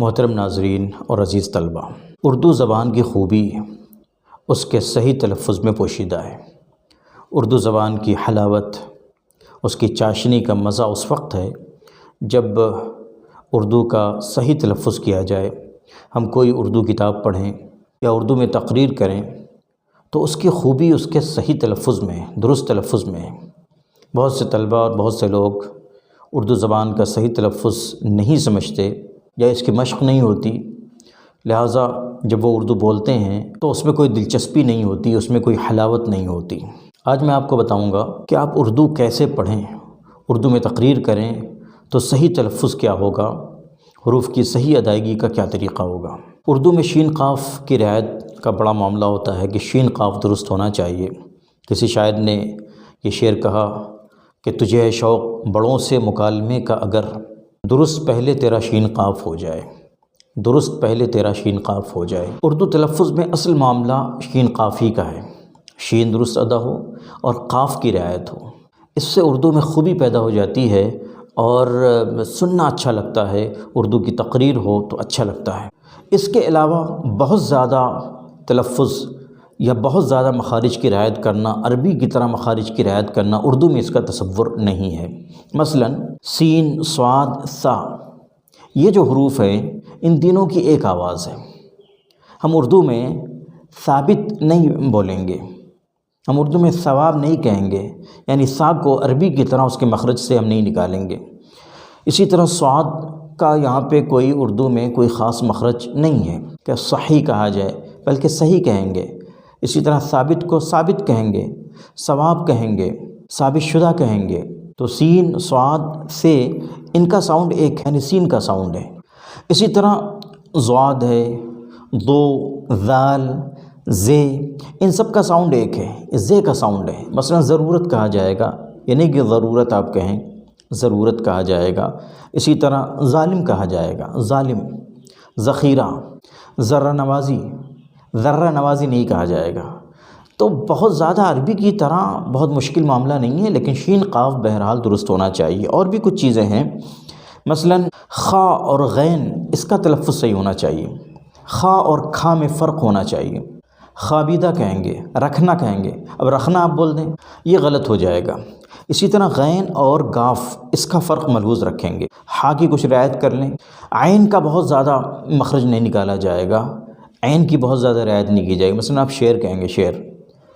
محترم ناظرین اور عزیز طلباء، اردو زبان کی خوبی اس کے صحیح تلفظ میں پوشیدہ ہے۔ اردو زبان کی حلاوت، اس کی چاشنی کا مزہ اس وقت ہے جب اردو کا صحیح تلفظ کیا جائے۔ ہم کوئی اردو کتاب پڑھیں یا اردو میں تقریر کریں تو اس کی خوبی اس کے صحیح تلفظ میں، درست تلفظ میں ہے۔ بہت سے طلباء اور بہت سے لوگ اردو زبان کا صحیح تلفظ نہیں سمجھتے یا اس کی مشق نہیں ہوتی، لہٰذا جب وہ اردو بولتے ہیں تو اس میں کوئی دلچسپی نہیں ہوتی، اس میں کوئی حلاوت نہیں ہوتی۔ آج میں آپ کو بتاؤں گا کہ آپ اردو کیسے پڑھیں، اردو میں تقریر کریں تو صحیح تلفظ کیا ہوگا، حروف کی صحیح ادائیگی کا کیا طریقہ ہوگا۔ اردو میں شین قاف کی رعایت کا بڑا معاملہ ہوتا ہے کہ شین قاف درست ہونا چاہیے۔ کسی شاعر نے یہ شعر کہا کہ تجھے ہے شوق بڑوں سے مکالمے کا، اگر درست پہلے تیرا شین قاف ہو جائے، درست پہلے تیرا شین قاف ہو جائے۔ اردو تلفظ میں اصل معاملہ شین قاف ہی کا ہے، شین درست ادا ہو اور قاف کی رعایت ہو، اس سے اردو میں خوبی پیدا ہو جاتی ہے اور سننا اچھا لگتا ہے، اردو کی تقریر ہو تو اچھا لگتا ہے۔ اس کے علاوہ بہت زیادہ تلفظ یا بہت زیادہ مخارج کی رعایت کرنا، عربی کی طرح مخارج کی رعایت کرنا اردو میں اس کا تصور نہیں ہے۔ مثلا سین، صاد، ثا، یہ جو حروف ہیں ان تینوں کی ایک آواز ہے۔ ہم اردو میں ثابت نہیں بولیں گے، ہم اردو میں ثواب نہیں کہیں گے، یعنی ثا کو عربی کی طرح اس کے مخرج سے ہم نہیں نکالیں گے۔ اسی طرح صاد کا یہاں پہ کوئی اردو میں کوئی خاص مخرج نہیں ہے کہ صحیح کہا جائے، بلکہ صحیح کہیں گے۔ اسی طرح ثابت کو ثابت کہیں گے، ثواب کہیں گے، ثابت شدہ کہیں گے۔ تو سین، صاد، سے ان کا ساؤنڈ ایک ہے، یعنی سین کا ساؤنڈ ہے۔ اسی طرح ضاد ہے، دو، ذال، زے، ان سب کا ساؤنڈ ایک ہے، زے کا ساؤنڈ ہے۔ مثلا ضرورت کہا جائے گا، یعنی کہ ضرورت آپ کہیں، ضرورت کہا جائے گا۔ اسی طرح ظالم کہا جائے گا، ظالم۔ ذخیرہ، ذرہ نوازی، ذرہ نوازی نہیں کہا جائے گا۔ تو بہت زیادہ عربی کی طرح بہت مشکل معاملہ نہیں ہے، لیکن شین قاف بہرحال درست ہونا چاہیے۔ اور بھی کچھ چیزیں ہیں، مثلا خا اور غین، اس کا تلفظ صحیح ہونا چاہیے۔ خا اور کھا میں فرق ہونا چاہیے۔ خابیدہ کہیں گے، رکھنا کہیں گے، اب رکھنا آپ بول دیں یہ غلط ہو جائے گا۔ اسی طرح غین اور گاف، اس کا فرق ملحوظ رکھیں گے۔ ہا کی کچھ رعایت کر لیں۔ عین کا بہت زیادہ مخرج نہیں نکالا جائے گا، عین کی بہت زیادہ رعایت نہیں کی جائے گی۔ مثلا آپ شعر کہیں گے،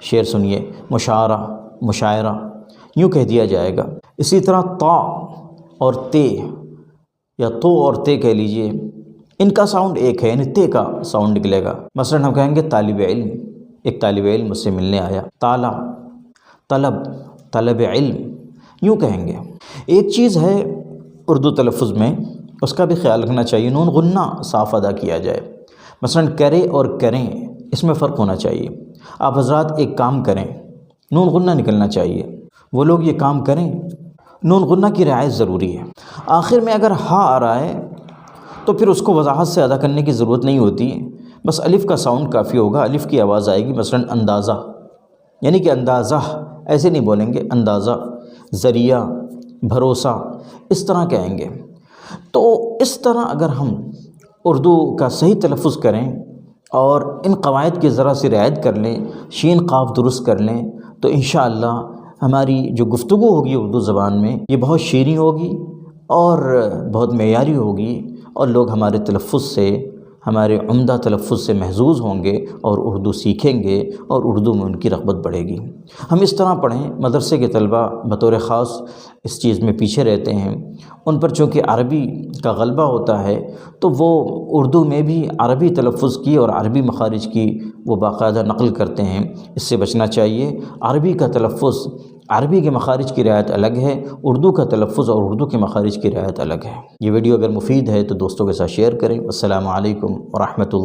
شعر سنیے، مشاعرہ، مشاعرہ یوں کہہ دیا جائے گا۔ اسی طرح تا اور تے یا تو اور تے کہہ لیجئے، ان کا ساؤنڈ ایک ہے، یعنی تے کا ساؤنڈ نکلے گا۔ مثلا ہم کہیں گے طالب علم، ایک طالب علم مجھ سے ملنے آیا۔ طالع، طلب، طلب علم یوں کہیں گے۔ ایک چیز ہے اردو تلفظ میں، اس کا بھی خیال رکھنا چاہیے، نون غنہ صاف ادا کیا جائے۔ مثلا کرے اور کریں، اس میں فرق ہونا چاہیے۔ آپ حضرات ایک کام کریں، نون غنہ نکلنا چاہیے۔ وہ لوگ یہ کام کریں، نون غنہ کی رعایت ضروری ہے۔ آخر میں اگر ہا آ رہا ہے تو پھر اس کو وضاحت سے ادا کرنے کی ضرورت نہیں ہوتی، بس الف کا ساؤنڈ کافی ہوگا، الف کی آواز آئے گی۔ مثلا اندازہ، یعنی کہ اندازہ ایسے نہیں بولیں گے، اندازہ۔ ذریعہ، بھروسہ، اس طرح کہیں گے۔ تو اس طرح اگر ہم اردو کا صحیح تلفظ کریں اور ان قواعد کی ذرا سی رعایت کر لیں، شین قاف درست کر لیں، تو انشاءاللہ ہماری جو گفتگو ہوگی اردو زبان میں یہ بہت شیریں ہوگی اور بہت معیاری ہوگی، اور لوگ ہمارے تلفظ سے، ہمارے عمدہ تلفظ سے محظوظ ہوں گے اور اردو سیکھیں گے اور اردو میں ان کی رغبت بڑھے گی۔ ہم اس طرح پڑھیں۔ مدرسے کے طلباء بطور خاص اس چیز میں پیچھے رہتے ہیں، ان پر چونکہ عربی کا غلبہ ہوتا ہے تو وہ اردو میں بھی عربی تلفظ کی اور عربی مخارج کی وہ باقاعدہ نقل کرتے ہیں، اس سے بچنا چاہیے۔ عربی کا تلفظ، عربی کے مخارج کی رعایت الگ ہے، اردو کا تلفظ اور اردو کے مخارج کی رعایت الگ ہے۔ یہ ویڈیو اگر مفید ہے تو دوستوں کے ساتھ شیئر کریں۔ السلام علیکم ورحمۃ اللہ۔